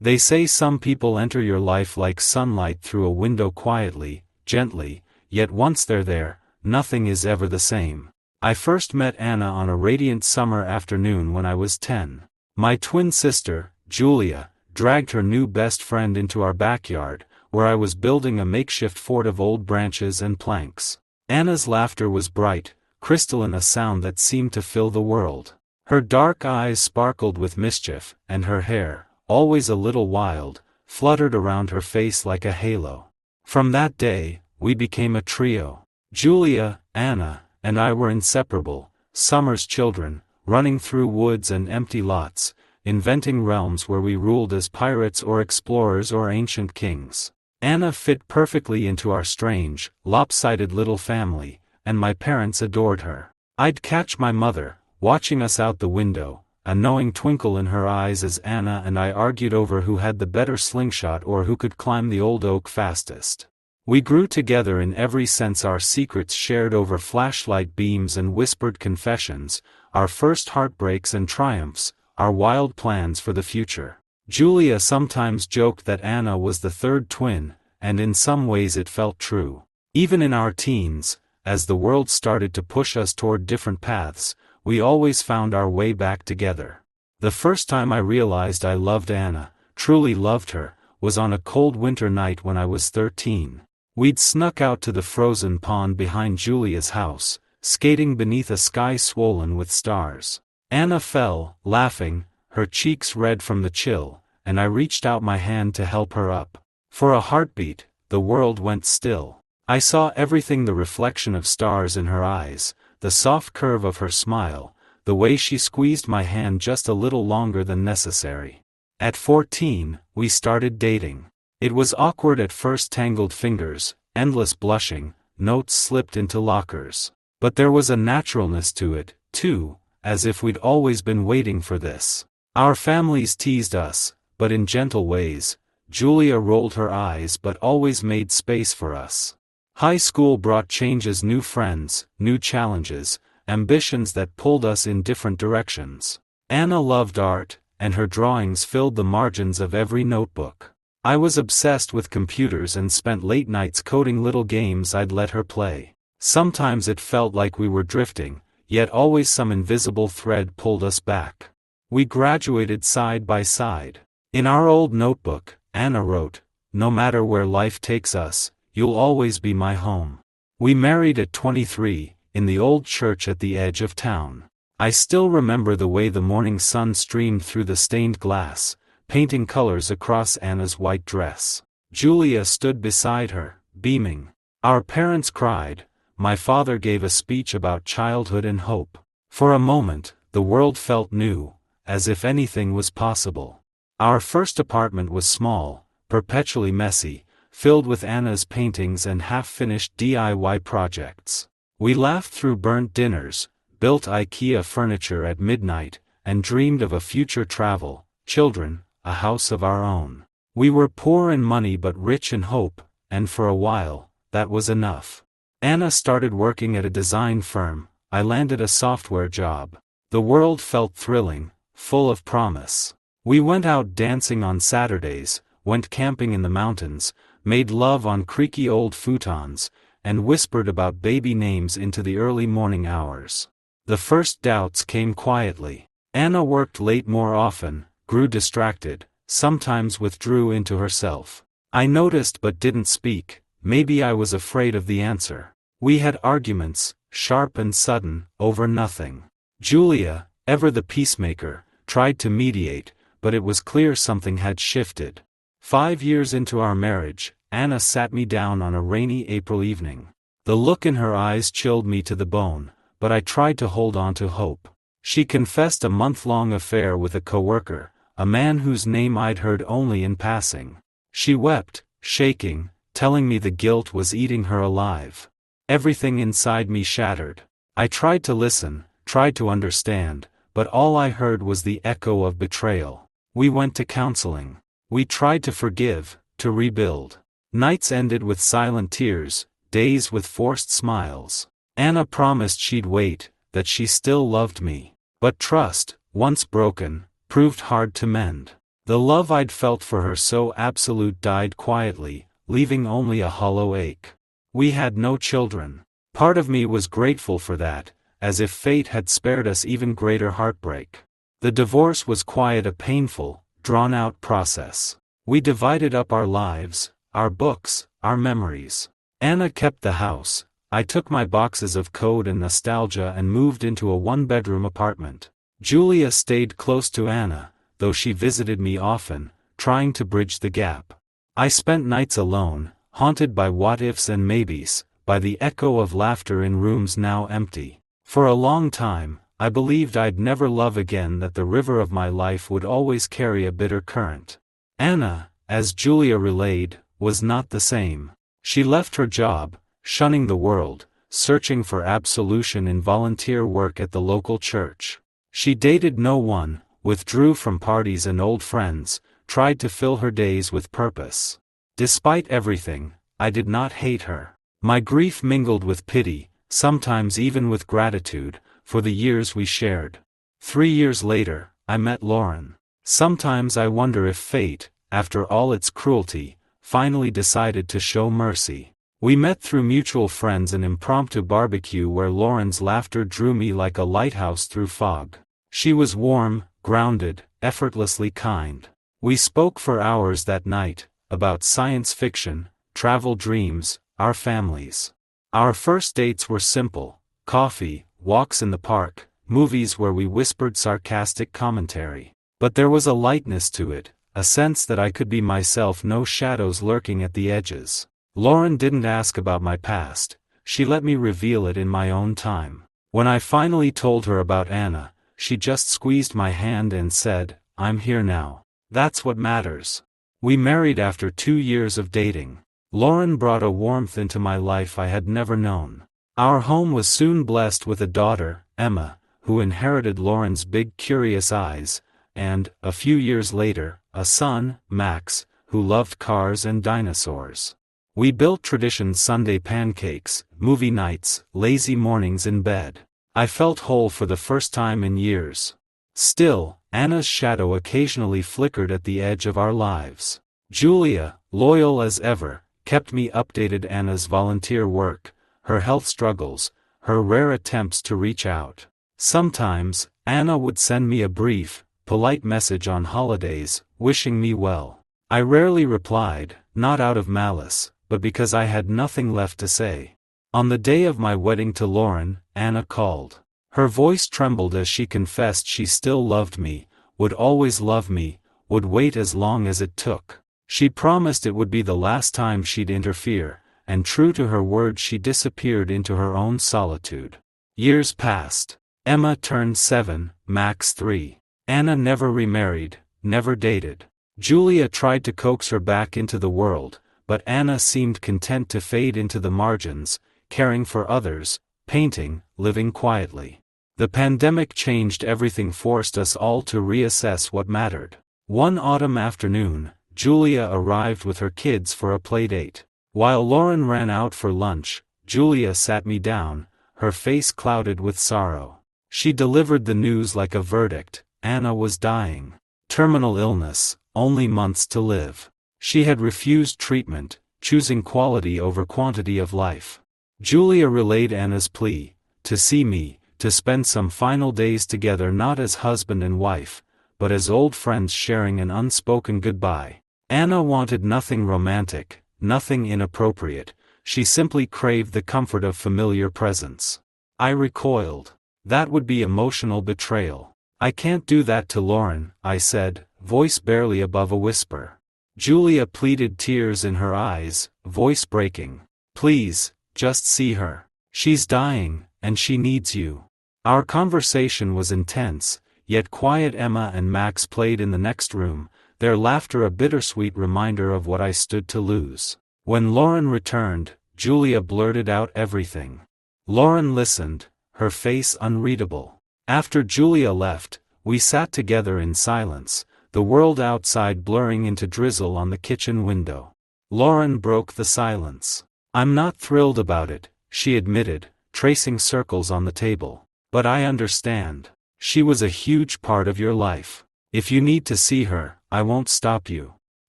They say some people enter your life like sunlight through a window quietly, gently, yet once they're there, nothing is ever the same. I first met Anna on a radiant summer afternoon when I was 10. My twin sister, Julia, dragged her new best friend into our backyard, where I was building a makeshift fort of old branches and planks. Anna's laughter was bright, crystalline, a sound that seemed to fill the world. Her dark eyes sparkled with mischief, and her hair, always a little wild, fluttered around her face like a halo. From that day, we became a trio. Julia, Anna, and I were inseparable, summer's children, running through woods and empty lots, inventing realms where we ruled as pirates or explorers or ancient kings. Anna fit perfectly into our strange, lopsided little family, and my parents adored her. I'd catch my mother, watching us out the window, a knowing twinkle in her eyes as Anna and I argued over who had the better slingshot or who could climb the old oak fastest. We grew together in every sense, our secrets shared over flashlight beams and whispered confessions, our first heartbreaks and triumphs, our wild plans for the future. Julia sometimes joked that Anna was the third twin, and in some ways it felt true. Even in our teens, as the world started to push us toward different paths, we always found our way back together. The first time I realized I loved Anna, truly loved her, was on a cold winter night when I was 13. We'd snuck out to the frozen pond behind Julia's house, skating beneath a sky swollen with stars. Anna fell, laughing, her cheeks red from the chill, and I reached out my hand to help her up. For a heartbeat, the world went still. I saw everything: the reflection of stars in her eyes, the soft curve of her smile, the way she squeezed my hand just a little longer than necessary. At 14, we started dating. It was awkward at first: tangled fingers, endless blushing, notes slipped into lockers. But there was a naturalness to it, too, as if we'd always been waiting for this. Our families teased us, but in gentle ways. Julia rolled her eyes but always made space for us. High school brought changes: new friends, new challenges, ambitions that pulled us in different directions. Anna loved art, and her drawings filled the margins of every notebook. I was obsessed with computers and spent late nights coding little games I'd let her play. Sometimes it felt like we were drifting, yet always some invisible thread pulled us back. We graduated side by side. In our old notebook, Anna wrote, "No matter where life takes us, you'll always be my home." We married at 23, in the old church at the edge of town. I still remember the way the morning sun streamed through the stained glass, painting colors across Anna's white dress. Julia stood beside her, beaming. Our parents cried. My father gave a speech about childhood and hope. For a moment, the world felt new, as if anything was possible. Our first apartment was small, perpetually messy, filled with Anna's paintings and half-finished DIY projects. We laughed through burnt dinners, built IKEA furniture at midnight, and dreamed of a future: travel, children, a house of our own. We were poor in money but rich in hope, and for a while, that was enough. Anna started working at a design firm, I landed a software job. The world felt thrilling, full of promise. We went out dancing on Saturdays, went camping in the mountains, made love on creaky old futons, and whispered about baby names into the early morning hours. The first doubts came quietly. Anna worked late more often, grew distracted, sometimes withdrew into herself. I noticed but didn't speak. Maybe I was afraid of the answer. We had arguments, sharp and sudden, over nothing. Julia, ever the peacemaker, tried to mediate, but it was clear something had shifted. 5 years into our marriage, Anna sat me down on a rainy April evening. The look in her eyes chilled me to the bone, but I tried to hold on to hope. She confessed a month-long affair with a coworker, a man whose name I'd heard only in passing. She wept, shaking, telling me the guilt was eating her alive. Everything inside me shattered. I tried to listen, tried to understand, but all I heard was the echo of betrayal. We went to counseling. We tried to forgive, to rebuild. Nights ended with silent tears, days with forced smiles. Anna promised she'd wait, that she still loved me. But trust, once broken, proved hard to mend. The love I'd felt for her so absolute died quietly, leaving only a hollow ache. We had no children. Part of me was grateful for that, as if fate had spared us even greater heartbreak. The divorce was quite a painful, drawn-out process. We divided up our lives, our books, our memories. Anna kept the house. I took my boxes of code and nostalgia and moved into a one-bedroom apartment. Julia stayed close to Anna, though she visited me often, trying to bridge the gap. I spent nights alone, haunted by what-ifs and maybes, by the echo of laughter in rooms now empty. For a long time, I believed I'd never love again, that the river of my life would always carry a bitter current. Anna, as Julia relayed, was not the same. She left her job, shunning the world, searching for absolution in volunteer work at the local church. She dated no one, withdrew from parties and old friends, tried to fill her days with purpose. Despite everything, I did not hate her. My grief mingled with pity, sometimes even with gratitude, for the years we shared. 3 years later, I met Lauren. Sometimes I wonder if fate, after all its cruelty, finally decided to show mercy. We met through mutual friends, an impromptu barbecue where Lauren's laughter drew me like a lighthouse through fog. She was warm, grounded, effortlessly kind. We spoke for hours that night, about science fiction, travel dreams, our families. Our first dates were simple: coffee, walks in the park, movies where we whispered sarcastic commentary. But there was a lightness to it, a sense that I could be myself, no shadows lurking at the edges. Lauren didn't ask about my past, she let me reveal it in my own time. When I finally told her about Anna, she just squeezed my hand and said, "I'm here now. That's what matters." We married after 2 years of dating. Lauren brought a warmth into my life I had never known. Our home was soon blessed with a daughter, Emma, who inherited Lauren's big curious eyes, and, a few years later, a son, Max, who loved cars and dinosaurs. We built traditions: Sunday pancakes, movie nights, lazy mornings in bed. I felt whole for the first time in years. Still, Anna's shadow occasionally flickered at the edge of our lives. Julia, loyal as ever, kept me updated: Anna's volunteer work, her health struggles, her rare attempts to reach out. Sometimes, Anna would send me a brief, polite message on holidays, wishing me well. I rarely replied, not out of malice, but because I had nothing left to say. On the day of my wedding to Lauren, Anna called. Her voice trembled as she confessed she still loved me, would always love me, would wait as long as it took. She promised it would be the last time she'd interfere, and true to her word she disappeared into her own solitude. Years passed. Emma turned 7, Max 3. Anna never remarried, never dated. Julia tried to coax her back into the world, but Anna seemed content to fade into the margins, caring for others, painting, living quietly. The pandemic changed everything, forced us all to reassess what mattered. One autumn afternoon, Julia arrived with her kids for a playdate. While Lauren ran out for lunch, Julia sat me down, her face clouded with sorrow. She delivered the news like a verdict: Anna was dying. Terminal illness, only months to live. She had refused treatment, choosing quality over quantity of life. Julia relayed Anna's plea, to see me, to spend some final days together, not as husband and wife, but as old friends sharing an unspoken goodbye. Anna wanted nothing romantic, nothing inappropriate, she simply craved the comfort of familiar presence. I recoiled. That would be emotional betrayal. "I can't do that to Lauren," I said, voice barely above a whisper. Julia pleaded, tears in her eyes, voice breaking. "Please, just see her. She's dying, and she needs you." Our conversation was intense, yet quiet. Emma and Max played in the next room, their laughter a bittersweet reminder of what I stood to lose. When Lauren returned, Julia blurted out everything. Lauren listened, her face unreadable. After Julia left, we sat together in silence, the world outside blurring into drizzle on the kitchen window. Lauren broke the silence. "I'm not thrilled about it," she admitted, tracing circles on the table. "But I understand. She was a huge part of your life. If you need to see her, I won't stop you.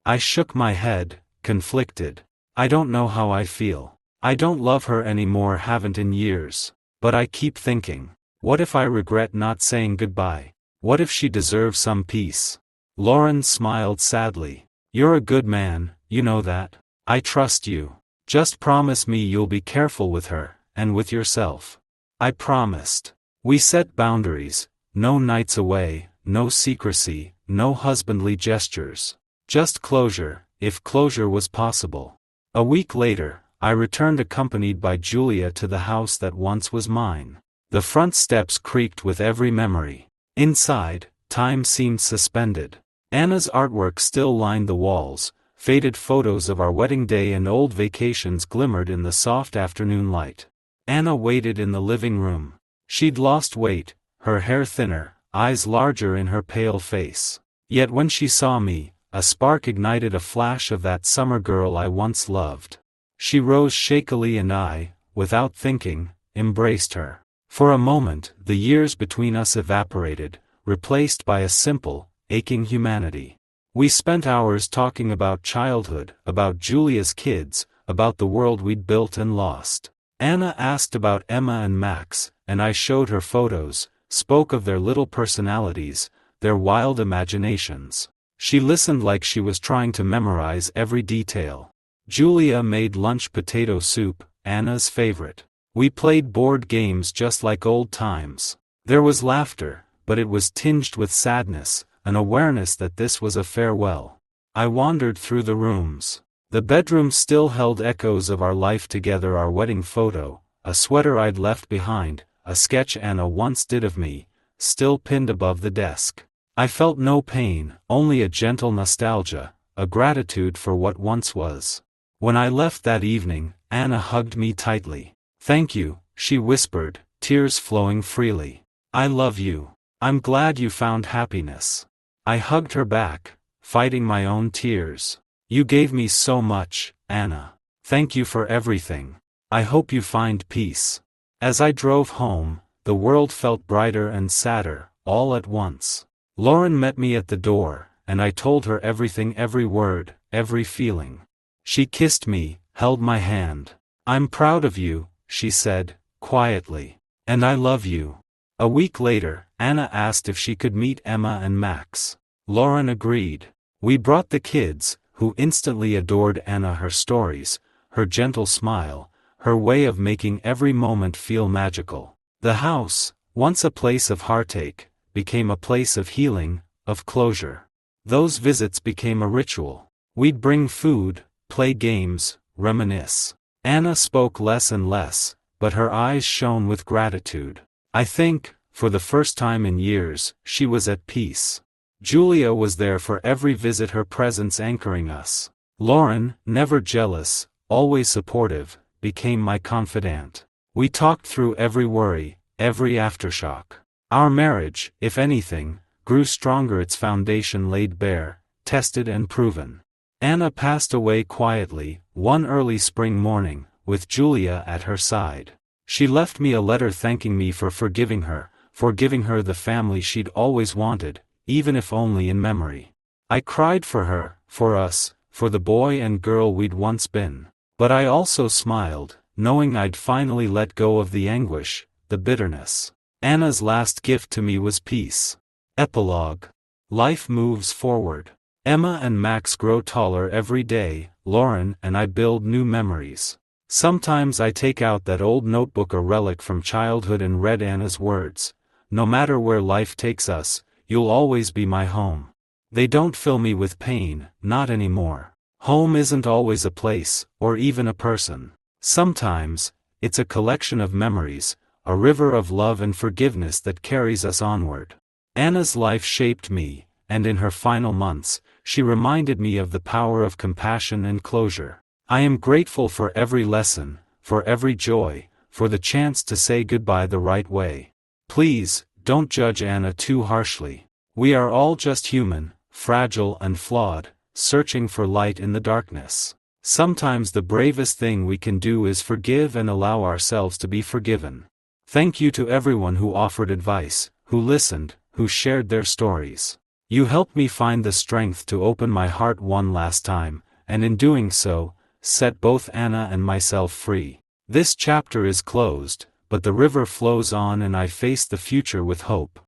I shook my head, conflicted. I don't know how I feel. I don't love her anymore, haven't in years. But I keep thinking, what if I regret not saying goodbye? What if she deserves some peace? Lauren smiled sadly. You're a good man, you know that. I trust you. Just promise me you'll be careful with her, and with yourself. I promised. We set boundaries, no nights away, no secrecy, no husbandly gestures. Just closure, if closure was possible. A week later, I returned accompanied by Julia to the house that once was mine. The front steps creaked with every memory. Inside, time seemed suspended. Anna's artwork still lined the walls, faded photos of our wedding day and old vacations glimmered in the soft afternoon light. Anna waited in the living room. She'd lost weight, her hair thinner, eyes larger in her pale face. Yet when she saw me, a spark ignited, a flash of that summer girl I once loved. She rose shakily and I, without thinking, embraced her. For a moment, the years between us evaporated, replaced by a simple, aching humanity. We spent hours talking about childhood, about Julia's kids, about the world we'd built and lost. Anna asked about Emma and Max, and I showed her photos, spoke of their little personalities, their wild imaginations. She listened like she was trying to memorize every detail. Julia made lunch potato soup, Anna's favorite. We played board games just like old times. There was laughter, but it was tinged with sadness, an awareness that this was a farewell. I wandered through the rooms. The bedroom still held echoes of our life together, our wedding photo, a sweater I'd left behind, a sketch Anna once did of me, still pinned above the desk. I felt no pain, only a gentle nostalgia, a gratitude for what once was. When I left that evening, Anna hugged me tightly. Thank you, she whispered, tears flowing freely. I love you. I'm glad you found happiness. I hugged her back, fighting my own tears. You gave me so much, Anna. Thank you for everything. I hope you find peace. As I drove home, the world felt brighter and sadder, all at once. Lauren met me at the door, and I told her everything, every word, every feeling. She kissed me, held my hand. I'm proud of you, she said, quietly. And I love you. A week later, Anna asked if she could meet Emma and Max. Lauren agreed. We brought the kids, who instantly adored Anna, her stories, her gentle smile, her way of making every moment feel magical. The house, once a place of heartache, became a place of healing, of closure. Those visits became a ritual. We'd bring food, play games, reminisce. Anna spoke less and less, but her eyes shone with gratitude. I think, for the first time in years, she was at peace. Julia was there for every visit, her presence anchoring us. Lauren, never jealous, always supportive, became my confidant. We talked through every worry, every aftershock. Our marriage, if anything, grew stronger, its foundation laid bare, tested and proven. Anna passed away quietly, one early spring morning, with Julia at her side. She left me a letter thanking me for forgiving her the family she'd always wanted, even if only in memory. I cried for her, for us, for the boy and girl we'd once been. But I also smiled, knowing I'd finally let go of the anguish, the bitterness. Anna's last gift to me was peace. Epilogue. Life moves forward. Emma and Max grow taller every day, Lauren and I build new memories. Sometimes I take out that old notebook, a relic from childhood, and read Anna's words. No matter where life takes us, you'll always be my home. They don't fill me with pain, not anymore. Home isn't always a place, or even a person. Sometimes, it's a collection of memories, a river of love and forgiveness that carries us onward. Anna's life shaped me, and in her final months, she reminded me of the power of compassion and closure. I am grateful for every lesson, for every joy, for the chance to say goodbye the right way. Please, don't judge Anna too harshly. We are all just human, fragile and flawed, searching for light in the darkness. Sometimes the bravest thing we can do is forgive and allow ourselves to be forgiven. Thank you to everyone who offered advice, who listened, who shared their stories. You helped me find the strength to open my heart one last time, and in doing so, set both Anna and myself free. This chapter is closed, but the river flows on and I face the future with hope.